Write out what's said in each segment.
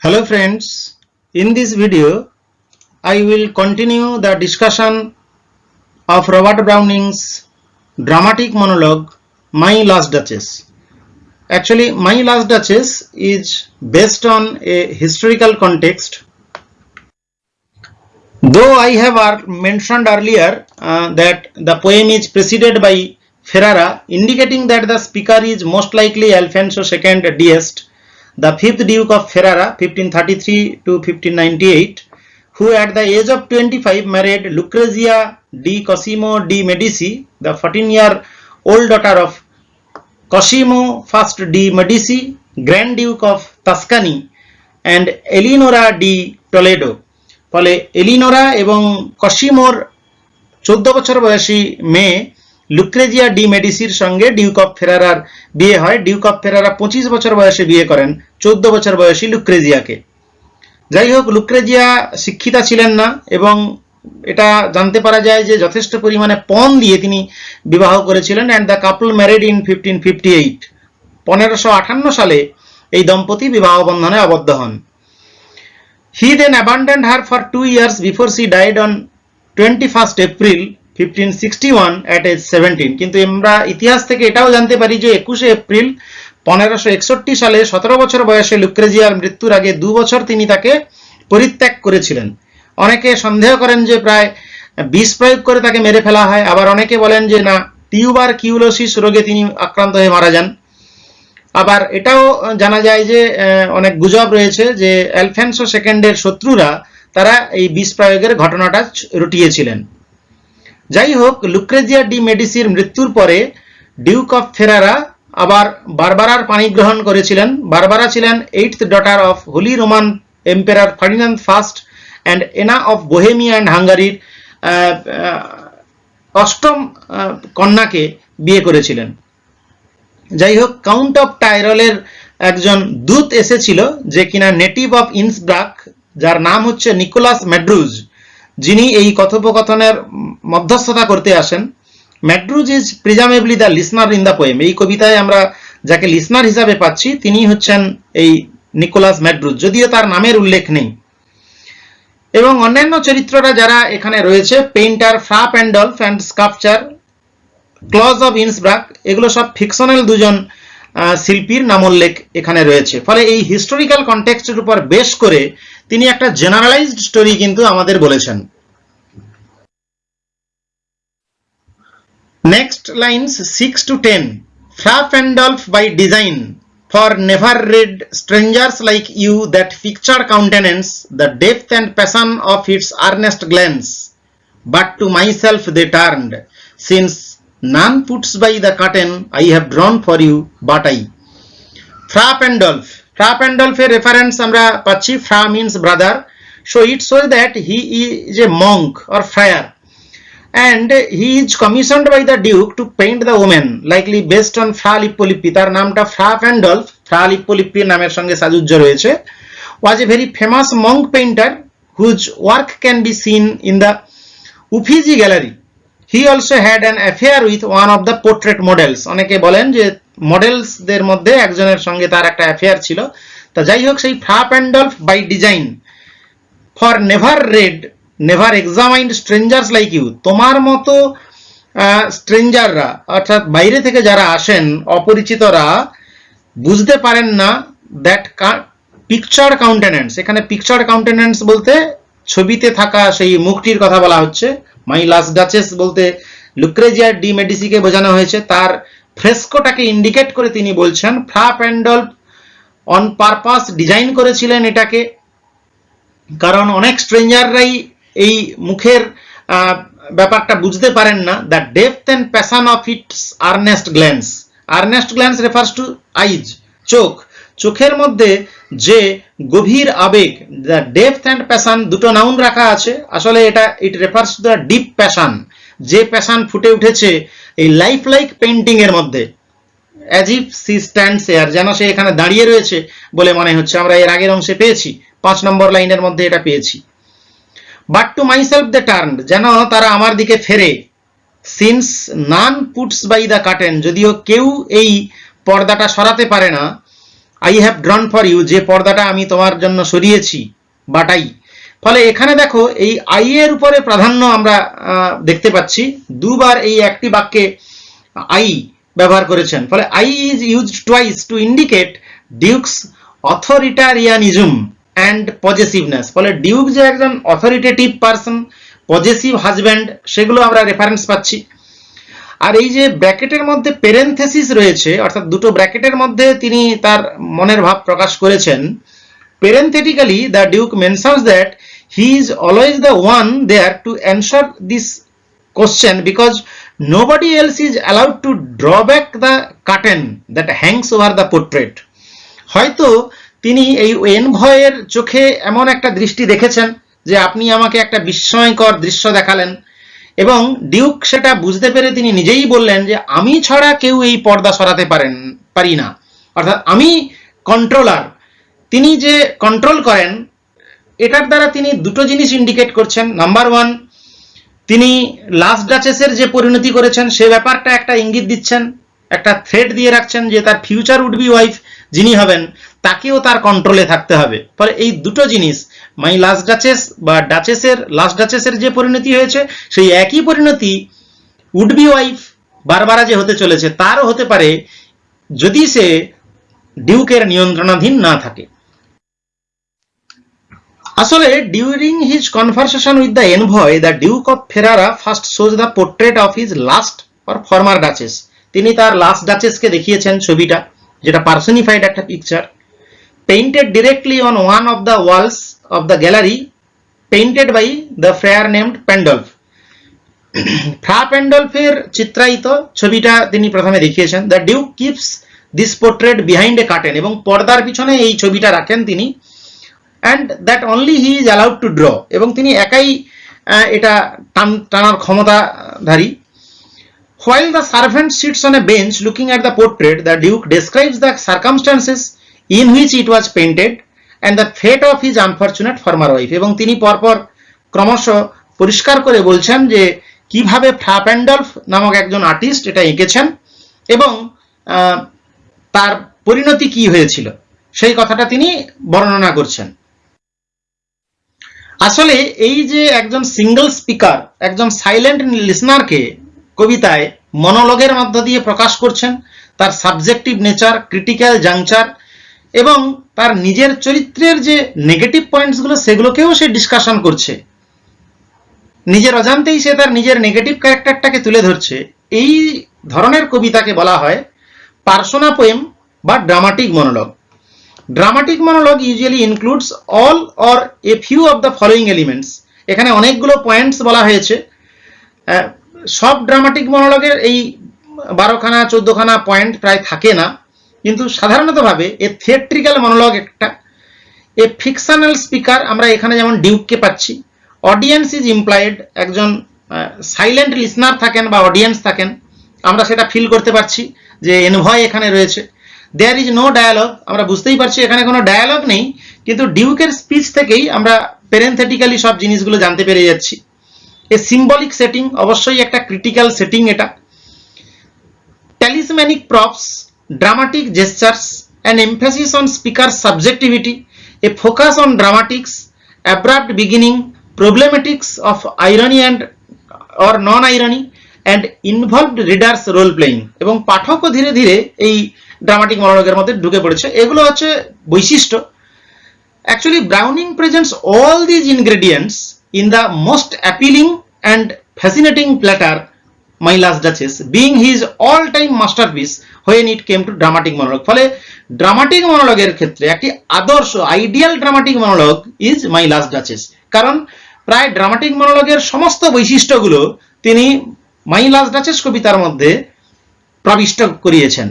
Hello friends, in this video I will continue the discussion of Robert Browning's dramatic monologue My Last Duchess. Actually, My Last Duchess is based on a historical context. Though I have mentioned earlier that the poem is preceded by Ferrara, indicating that the speaker is most likely Alfonso II d'Este, the 5th Duke of Ferrara, 1533 to 1598, who at the age of 25 married Lucrezia di Cosimo di Medici, the 14-year-old daughter of Cosimo I di Medici, Grand Duke of Tuscany, and Eleonora di Toledo. ফলে এলিনোরা এবং কসিমোর 14 বছর বয়সী মেয়ে Lucrezia D মেডিসির সঙ্গে Duke of ফেরারার বিয়ে হয়। Duke of ফেরারা 25 বছর বয়সে বিয়ে করেন 14 বছর বয়সী লুক্রেজিয়াকে। যাই হোক, লুক্রেজিয়া শিক্ষিতা ছিলেন না এবং এটা জানতে পারা যায় যে যথেষ্ট পরিমাণে পণ দিয়ে তিনি বিবাহ করেছিলেন। And the couple married in 1558, 1558 সালে এই দম্পতি বিবাহ বন্ধনে আবদ্ধ হন। He then abandoned her for 2 years before she died on 21st April 1561 at age 17. কিন্তু আমরা ইতিহাস থেকে এটাও জানতে পারি যে 21শে এপ্রিল 1561 সালে 17 বছর বয়সে লুক্রেজিয়ার মৃত্যুর আগে 2 বছর তিনি তাকে পরিত্যাগ করেছিলেন। অনেকে সন্দেহ করেন যে প্রায় বিষ প্রয়োগ করে তাকে মেরে ফেলা হয়, আবার অনেকে বলেন যে না, টিউবারকিউলোসিস রোগে তিনি আক্রান্ত হয়ে মারা যান। আবার এটাও জানা যায় যে অনেক গুজব রয়েছে যে আলফোনসো সেকেন্ডের শত্রুরা তারা এই বিষ প্রয়োগের ঘটনাটা রটিয়েছিলেন। যাই হোক, লুক্রেজিয়া ডি মেডিসির মৃত্যুর পরে ডিউক অফ ফেরারা আবার বারবারার পানি গ্রহণ করেছিলেন। বারবারা ছিলেন 8th daughter of Holy Roman emperor Ferdinand first and Anna of Bohemia and হাঙ্গারির 8ম কন্যাকে বিয়ে করেছিলেন। যাই হোক, কাউন্ট অফ টাইরলের একজন দূত এসেছিল যে কিনা নেটিভ অফ ইন্সব্রাক, যার নাম হচ্ছে নিকোলাস ম্যাড্রুজ, যিনি এই কথোপকথনের মধ্যস্থতা করতে আসেন। Madruzzo is presumably the listener in the poem. এই কবিতায় আমরা যাকে লিসনার হিসাবে পাচ্ছি তিনি হচ্ছেন এই নিকোলাস ম্যাড্রুজ, যদিও তার নামের উল্লেখ নেই। এবং অন্যান্য চরিত্ররা যারা এখানে রয়েছে, painter Fra Pandolf and sculpture Claus of Innsbruck, এগুলো সব ফিকশনাল দুজন শিল্পীর নামোল্লেখ এখানে রয়েছে। ফলে এই হিস্টোরিক্যাল কনটেক্সটের উপর বেশ করে তিনি একটা জেনারেলাইজড স্টোরি কিন্তু আমাদের বলেছেন। Next lines 6 to 10. Fra Pandolf by design, for never read strangers like you that picture countenance, the depth and passion of its earnest glance, but to myself they turned, since none puts by the curtain I have drawn for you but I. Fra Pandolf, Fra Pandolfের reference আমরা পাচ্ছি। Fra means brother, so it shows that he is a monk or friar, and he is commissioned by the duke to paint the woman, likely based on Fra Lippo-Lippi. তার নামটা Fra Pandolf, Fra Lippo-Lippi নামের সঙ্গে সাযুজ্য রয়েছে। was a very famous monk painter whose work can be seen in the Uffizi Gallery. He also had an affair with one of the portrait models. অনেকে বলেন যে মডেলসদের মধ্যে একজনের সঙ্গে তার একটা অ্যাফেয়ার ছিল। তা যাই হোক, সেই Fra Pandolf by design, for never read never examined strangers like you, তোমার মতো স্ট্রেঞ্জাররা অর্থাৎ বাইরে থেকে যারা আসেন অপরিচিতরা বুঝতে পারেন না দ্যাট পিকচার কাউন্টেনেন্স। এখানে পিকচার কাউন্টেনেন্স বলতে ছবিতে থাকা সেই মুখটির কথা বলা হচ্ছে। মাই লাস্ট ডাচেস বলতে লুক্রেজিয়া ডি মেডিসিকে বোঝানো হয়েছে। তার ফ্রেস্কোটাকে ইন্ডিকেট করে তিনি বলছেন ফ্রা প্যান্ডলফ অন পারপাস ডিজাইন করেছিলেন এটাকে, কারণ অনেক স্ট্রেঞ্জাররাই এই মুখের ব্যাপারটা বুঝতে পারেন না। The depth and passion of its earnest glance, earnest glance refers to eyes, চোখ, চোখের মধ্যে যে গভীর আবেগ, দ্য ডেপথ অ্যান্ড প্যাশন দুটো নাউন রাখা আছে। আসলে এটা it refers to the deep passion, যে প্যাশন ফুটে উঠেছে এই লাইফ লাইক পেইন্টিং এর মধ্যে। As if she stands here, যেন সে এখানে দাঁড়িয়ে রয়েছে বলে মনে হচ্ছে। আমরা এর আগের অংশে পেয়েছি, 5 নম্বর লাইনের মধ্যে এটা পেয়েছি। But to myself they turned, যেন তারা আমার দিকে ফেরে। Since none puts by the curtain, যদিও কেউ এই পর্দাটা সরাতে পারে না। I have drawn for you, যে পর্দাটা আমি তোমার জন্য সরিয়েছি বাটাই। ফলে এখানে দেখো এই আই এর উপরে প্রাধান্য আমরা দেখতে পাচ্ছি, দুবার এই একটি বাক্যে আই ব্যবহার করেছেন। ফলে I is used twice to indicate duke's authoritarianism and possessiveness. ফলে ডিউক যে একজন অথরিটেটিভ পারসন, পজেসিভ হাজব্যান্ড, সেগুলো আমরা রেফারেন্স পাচ্ছি। আর এই যে ব্র্যাকেটের মধ্যে পেরেনথেসিস রয়েছে, অর্থাৎ দুটো ব্র্যাকেটের মধ্যে তিনি তার মনের ভাব প্রকাশ করেছেন। Parenthetically the duke mentions that he is always the one there to answer this question because nobody else is allowed to draw back the curtain that hangs over the portrait. হয়তো তিনি এই এনভয়ের চোখে এমন একটা দৃষ্টি দেখেছেন যে আপনি আমাকে একটা বিস্ময়কর দৃশ্য দেখালেন, এবং ডিউক সেটা বুঝতে পেরে তিনি নিজেই বললেন যে আমি ছাড়া কেউ এই পর্দা সরাতে পারি না। অর্থাৎ আমি কন্ট্রোলার, তিনি যে কন্ট্রোল করেন, এটার দ্বারা তিনি দুটো জিনিস ইন্ডিকেট করছেন। নাম্বার ওয়ান, তিনি লাস্ট ডাচেসের যে পরিণতি করেছেন সে ব্যাপারটা একটা ইঙ্গিত দিচ্ছেন, একটা থ্রেড দিয়ে রাখছেন যে তার ফিউচার উড বি ওয়াইফ যিনি হবেন তাকেও তার কন্ট্রোলে থাকতে হবে। ফলে এই দুটো জিনিস, মাই লাস্ট ডাচেস বা লাস্ট ডাচেসের যে পরিণতি হয়েছে সেই একই পরিণতি উড বি ওয়াইফ বারবারা যে হতে চলেছে তারও হতে পারে যদি সে ডিউকের নিয়ন্ত্রণাধীন না থাকে। আসলে during his conversation with the envoy, the duke of Ferrara first shows the portrait of his last or former duchess. তিনি তার লাস্ট ডাচেসকে দেখিয়েছেন ছবিটা, যেটা পার্সনিফাইড একটা picture, painted directly on one of the walls of the gallery, painted by the friar named Pandolf. Fra প্যান্ডলফের চিত্রায়িত ছবিটা তিনি প্রথমে দেখিয়েছেন। The duke keeps this portrait behind a curtain, এবং পর্দার পিছনে এই ছবিটা রাখেন তিনি, and that only he is allowed to draw, এবং তিনি একাই এটা টানার ক্ষমতাধারী। While the servant sits on a bench looking at the portrait, the Duke describes the circumstances in which it was painted and the fate of his unfortunate former wife, এবং তিনি পরপর ক্রমশ পরিষ্কার করে বলছেন যে কিভাবে ফ্রা প্যান্ডলফ নামক একজন আর্টিস্ট এটা এঁকেছেন এবং তার পরিণতি কি হয়েছিল সেই কথাটা তিনি বর্ণনা করছেন। আসলে এই যে একজন সিঙ্গল স্পিকার, একজন সাইলেন্ট লিসনারকে কবিতায় মনোলগের মধ্য দিয়ে প্রকাশ করছেন, তার সাবজেক্টিভ নেচার, ক্রিটিক্যাল জাংচার এবং তার নিজের চরিত্রের যে নেগেটিভ পয়েন্টসগুলো সেগুলোকেও সে ডিসকাশন করছে, নিজের অজান্তেই সে তার নিজের নেগেটিভ ক্যারেক্টারটাকে তুলে ধরছে। এই ধরনের কবিতাকে বলা হয় পার্সোনা পোয়েম বা dramatic monologue. Dramatic monologue usually includes all or a few of the following elements. এখানে অনেকগুলো পয়েন্টস বলা হয়েছে। সব ড্রামাটিক মনোলগের এই 12খানা 14খানা পয়েন্ট প্রায় থাকে না, কিন্তু সাধারণতভাবে এ থিয়েট্রিক্যাল মনোলগ একটা, এ ফিকশনাল স্পিকার আমরা এখানে যেমন ডিউককে পাচ্ছি, অডিয়েন্স ইজ ইমপ্লয়েড, একজন সাইলেন্ট লিসনার থাকেন বা অডিয়েন্স থাকেন, আমরা সেটা ফিল করতে পারছি যে এনভয় এখানে রয়েছে। দেয়ার ইজ নো ডায়ালগ, আমরা বুঝতেই পারছি এখানে কোনো ডায়ালগ নেই, কিন্তু ডিউকের স্পিচ থেকেই আমরা প্যারেনথেটিক্যালি সব জিনিসগুলো জানতে পেরে যাচ্ছি। এ সিম্বলিক সেটিং, অবশ্যই একটা ক্রিটিক্যাল সেটিং এটা। Talismanic props, dramatic gestures, an emphasis on speaker subjectivity, a focus on dramatics, abrupt beginning, problematics of irony and or non irony, and involved readers role playing, এবং পাঠকও ধীরে ধীরে এই dramatic মনোলগের মধ্যে ঢুকে পড়েছে। এগুলো হচ্ছে বৈশিষ্ট্য। Actually Browning presents all these ingredients in the most appealing and fascinating platter, my last duchess, being his all time masterpiece when it came to dramatic monologue. ফলে ড্রামাটিক মনোলগের ক্ষেত্রে একটি আদর্শ ideal dramatic monologue is my last duchess, কারণ প্রায় dramatic মনোলগের সমস্ত বৈশিষ্ট্যগুলো তিনি মাই last duchess কবিতার মধ্যে প্রবিষ্ট করিয়েছেন।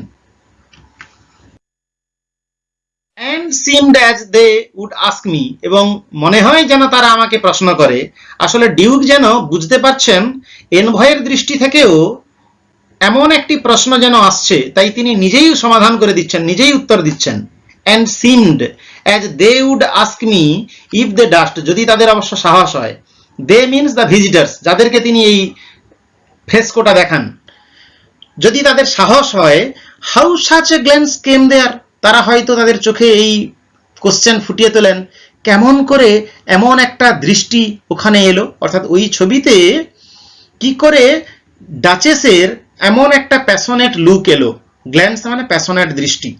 And seemed as they would ask me, এবং মনে হয় যেন তারা আমাকে প্রশ্ন করে। আসলে ডিউক যেন বুঝতে পারছেন এনভয়ের দৃষ্টি থেকেও এমন একটি প্রশ্ন যেন আসছে, তাই তিনি নিজেই সমাধান করে দিচ্ছেন, নিজেই উত্তর দিচ্ছেন। And seemed as they would ask me if they durst, যদি তাদের অবশ্য সাহস হয়। They means the visitors, যাদেরকে তিনি এই ফ্রেস্কোটা দেখান, যদি তাদের সাহস হয়, how such a glance came there, তারা হয়তো তাদের চোখে এই কোশ্চেন ফুটিয়ে তোলেন, কেমন করে এমন একটা দৃষ্টি ওখানে এলো, অর্থাৎ ওই ছবিতে কি করে ডাচেসের এমন একটা প্যাশনেট লুক এলো। গ্ল্যান্স মানে প্যাশনেট দৃষ্টি।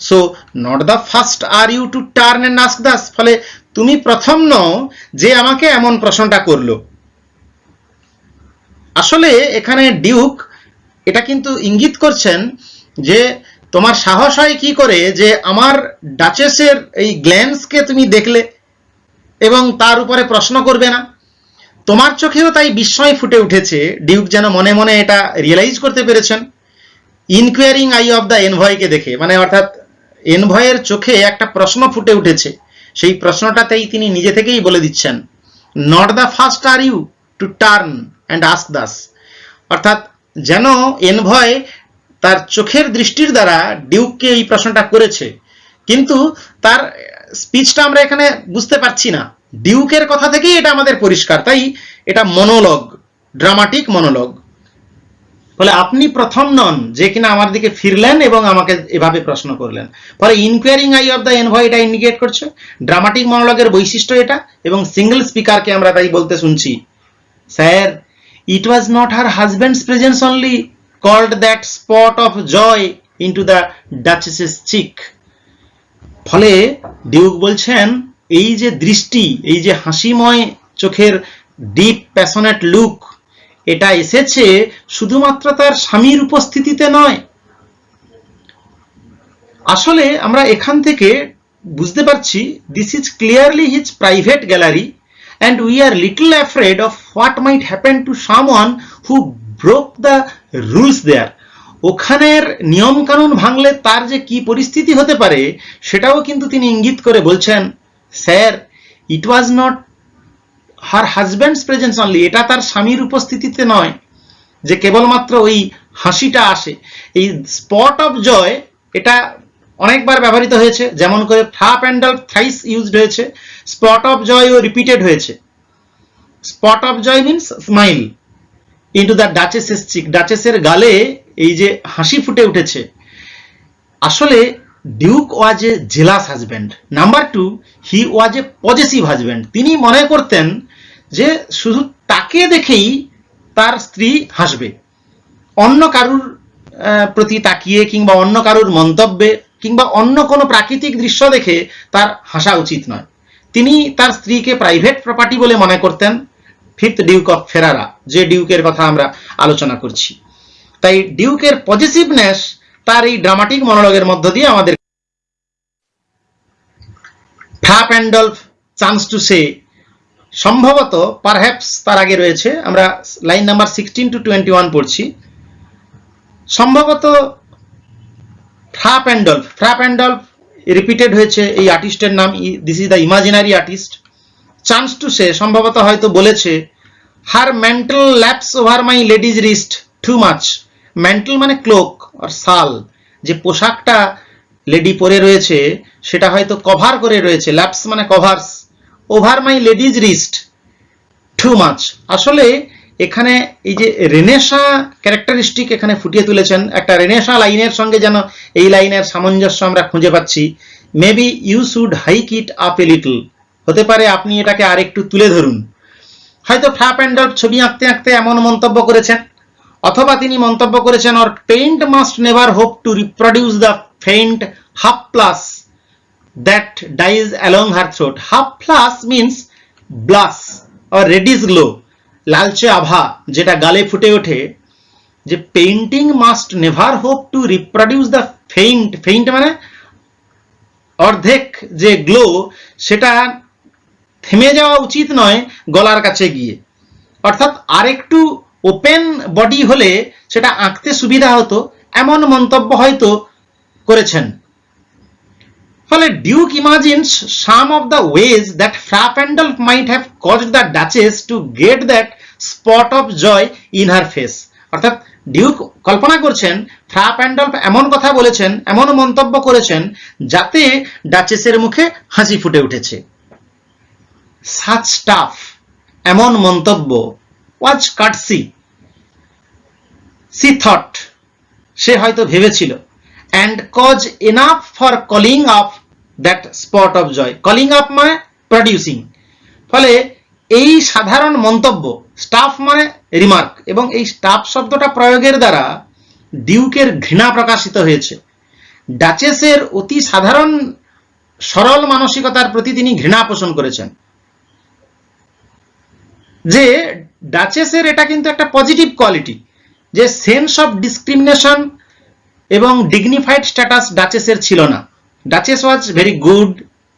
So not the first are you to turn and ask thus, ফলে তুমি প্রথম নও যে আমাকে এমন প্রশ্নটা করলো। আসলে এখানে ডিউক এটা কিন্তু ইঙ্গিত করছেন যে তোমার সাহস হয় কি করে যে আমার ডাচেসের এই গ্ল্যান্সকে তুমি দেখলে এবং তার উপরে প্রশ্ন করবে না। তোমার চোখেও তাই বিস্ময় ফুটে উঠেছে। ডিউক যেন মনে মনে এটা রিয়েলাইজ করতে পেরেছেন ইনকোয়ারিং আই অফ দ্য এনভয়কে দেখে, মানে অর্থাৎ এনভয়ের চোখে একটা প্রশ্ন ফুটে উঠেছে। সেই প্রশ্নটাতেই তিনি নিজে থেকেই বলে দিচ্ছেন, not the first are you to turn and ask thus, অর্থাৎ যেন এনভয় তার চোখের দৃষ্টির দ্বারা ডিউককে এই প্রশ্নটা করেছে, কিন্তু তার স্পিচটা আমরা এখানে বুঝতে পারছি না। ডিউকের কথা থেকেই এটা আমাদের পরিষ্কার, তাই এটা মনোলগ, ড্রামাটিক মনোলগ। ফলে আপনি প্রথম নন যে কিনা আমার দিকে ফিরলেন এবং আমাকে এভাবে প্রশ্ন করলেন। ফলে inquiring eye of the envoy এটা ইন্ডিকেট করছে, ড্রামাটিক মনোলগের বৈশিষ্ট্য এটা। এবং সিঙ্গেল স্পিকারকে আমরা তাই বলতে শুনছি, sir it was not her husband's presence only called that spot of joy into the duchess's cheek. ফলে ডিউক বলছেন এই যে দৃষ্টি, এই যে হাসিময় চোখের ডিপ প্যাশনেট লুক, এটা এসেছে শুধুমাত্র তার স্বামীর উপস্থিতিতে নয়। আসলে আমরা এখান থেকে বুঝতে পারছি this is clearly his private gallery and we are little afraid of what might happen to someone who broke the rules there. ওখানের নিয়ম কানুন ভাঙলে তার যে কি পরিস্থিতি হতে পারে সেটাও কিন্তু তিনি ইঙ্গিত করে বলছেন, sir it was not her husband's presence only, এটা তার স্বামীর উপস্থিতিতে নয় যে কেবলমাত্র ওই হাসিটা আসে। এই স্পট অফ জয় এটা অনেকবার ব্যবহৃত হয়েছে, যেমন করে Fra Pandolf thrice used হয়েছে, স্পট অফ জয়ও রিপিটেড হয়েছে। Spot of joy means smile into the duchess's cheek, ডাচেসের গালে এই যে হাসি ফুটে উঠেছে। আসলে duke was a jealous husband. Number two, he was a possessive husband. তিনি মনে করতেন যে শুধু তাকে দেখেই তার স্ত্রী হাসবে, অন্য কারুর প্রতি তাকিয়ে কিংবা অন্য কারুর মন্তব্যে কিংবা অন্য কোনো প্রাকৃতিক দৃশ্য দেখে তার হাসা উচিত নয়। তিনি তার স্ত্রীকে প্রাইভেট প্রপার্টি বলে মনে করতেন, ফিফথ ডিউক অফ ফেরারা, যে ডিউকের কথা আমরা আলোচনা করছি। তাই ডিউকের পজিটিভনেস তার এই ড্রামাটিক মনোলগের মধ্য দিয়ে আমাদের flap and Dolf chance to say, সম্ভবত পারহ্যাপস তার আগে রয়েছে, আমরা লাইন নাম্বার 16 to 21 পড়ছি। সম্ভবত ফ্লাপ অ্যান্ড ডলফ রিপিটেড হয়েছে এই আর্টিস্টের নাম, this is the imaginary artist. Chance to say সম্ভবত হয়তো বলেছে, her mantle laps over my lady's wrist too much. Mantle মানে ক্লোক আর শাল, যে পোশাকটা লেডি পরে রয়েছে সেটা হয়তো কভার করে রয়েছে, ল্যাপস মানে covers, over my lady's wrist too much. আসলে এখানে এই যে রেনেসা ক্যারেক্টারিস্টিক এখানে ফুটিয়ে তুলেছেন, একটা রেনেসা লাইনের সঙ্গে যেন এই লাইনের সামঞ্জস্য আমরা খুঁজে পাচ্ছি। Maybe you should hike it up a little, হতে পারে আপনি এটাকে আরেকটু তুলে ধরুন। হয়তো ফ্লাপ অ্যান্ড ডলফ ছবি আঁকতে আঁকতে এমন মন্তব্য করেছেন, অথবা তিনি মন্তব্য করেছেন, or paint must never hope to reproduce the faint half flush that dies along her throat. Half flush means blush or reddish glow, লালচে আভা যেটা গালে ফুটে ওঠে। যে painting must never hope to reproduce the faint, faint মানে অর্ধেক যে গ্লো, সেটা থেমে যাওয়া উচিত নয় গলার কাছে গিয়ে, অর্থাৎ আরেকটু ওপেন বডি হলে সেটা আঁকতে সুবিধা হতো, এমন মন্তব্য হয়তো করেছেন। ফলে duke imagines some of the ways that Fra Pandolf might have caused the duchess to get that spot of joy in her face. অর্থাৎ ডিউক কল্পনা করছেন ফ্লাপ অ্যান্ড ডলফ এমন কথা বলেছেন, এমন মন্তব্য করেছেন যাতে ডাচেসের মুখে হাসি ফুটে উঠেছে। সাচ স্টাফ, এমন মন্তব্য, ওয়াজ কাটসি, সি থট, সে হয়তো ভেবেছিল, and cause enough for calling up that spot of joy. Calling up মানে producing. ফলে এই সাধারণ মন্তব্য, স্টাফ মানে রিমার্ক, এবং এই স্টাফ শব্দটা প্রয়োগের দ্বারা ডিউকের ঘৃণা প্রকাশিত হয়েছে। ডাচেসের অতি সাধারণ সরল মানসিকতার প্রতি তিনি ঘৃণা পোষণ করেছেন। যে ডাচেসের এটা কিন্তু একটা পজিটিভ কোয়ালিটি, যে সেন্স অফ ডিসক্রিমিনেশন এবং ডিগনিফাইড স্ট্যাটাস ডাচেসের ছিল না। Duchess was very good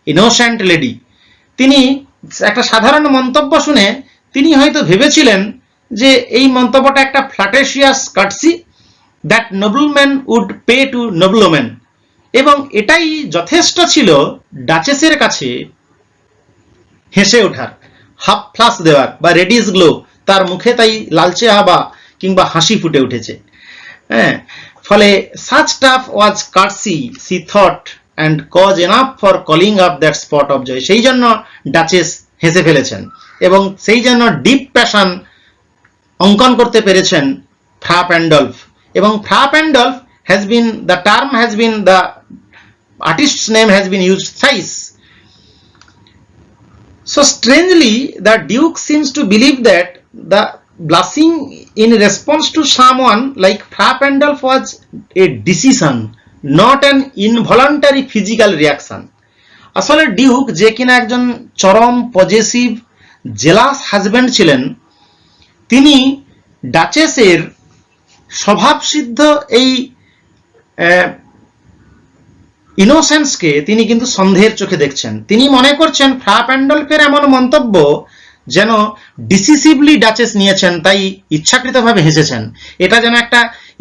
innocent lady. তিনি একটা সাধারণ মন্তব্য শুনে তিনি হয়তো ভেবেছিলেন যে এই মন্তব্যটা একটা flatteous courtesy that nobleman would pay to nobleman, এবং এটাই যথেষ্ট ছিল ডাচেসের কাছে হেসে ওঠার, হাফ ফ্লাস দেওয়ার বা রেডিস গ্লো, তার মুখে তাই লালচে হাবা কিংবা হাসি ফুটে উঠেছে। হ্যাঁ, ফলে such stuff was courtesy she thought and cause enough for calling up that spot of joy. সেই জন্য ডাচেস হেসে ফেলেছেন এবং সেই জন্য ডিপ প্যাশন অঙ্কন করতে পেরেছেন ফ্রা প্যান্ডলফ। এবং ফ্রা প্যান্ডলফ has been, the term has been, the artist's name has been used thrice. So strangely, the Duke seems to believe that the blushing in response to someone like Fra Pandolf was a decision, not an involuntary physical reaction. আসলে Duke, যে কিনা একজন চরম possessive jealous husband ছিলেন, তিনি ডাচেসের স্বভাবসিদ্ধ এই ইনোসেন্সকে তিনি কিন্তু সন্দেহের চোখে দেখছেন। তিনি মনে করছেন ফ্রা প্যান্ডলফের এমন মন্তব্য যেন ডিসিসিভলি ডাচেস নিয়েছেন, তাই ইচ্ছাকৃতভাবে হেসেছেন। এটা যেন একটা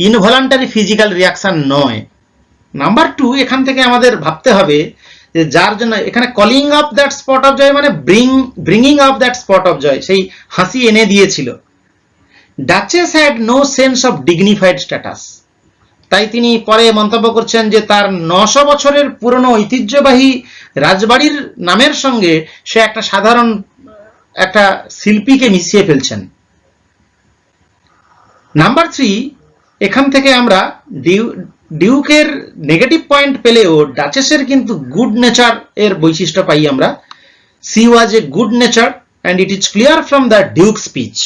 ইনভলান্টারি ফিজিক্যাল রিয়াকশন নয়। নাম্বার 2, এখান থেকে আমাদের ভাবতে হবে যে যার জন্য এখানে calling up that spot of joy মানে bringing up that spot of joy, সেই হাসি এনে দিয়েছিল। Duchess had no sense of dignified status. তাই তিনি পরে মন্তব্য করছেন যে তার 900 বছরের পুরনো ঐতিহ্যবাহী রাজবাড়ির নামের সঙ্গে সে একটা সাধারণ একটা শিল্পীকে মিশিয়ে ফেলছেন। নাম্বার 3, এখান থেকে আমরা ডিউকের নেগেটিভ পয়েন্ট পেলেও ডাচেসের কিন্তু গুড নেচার এর বৈশিষ্ট্য পাই আমরা। C was a good nature and it is clear from the Duke speech.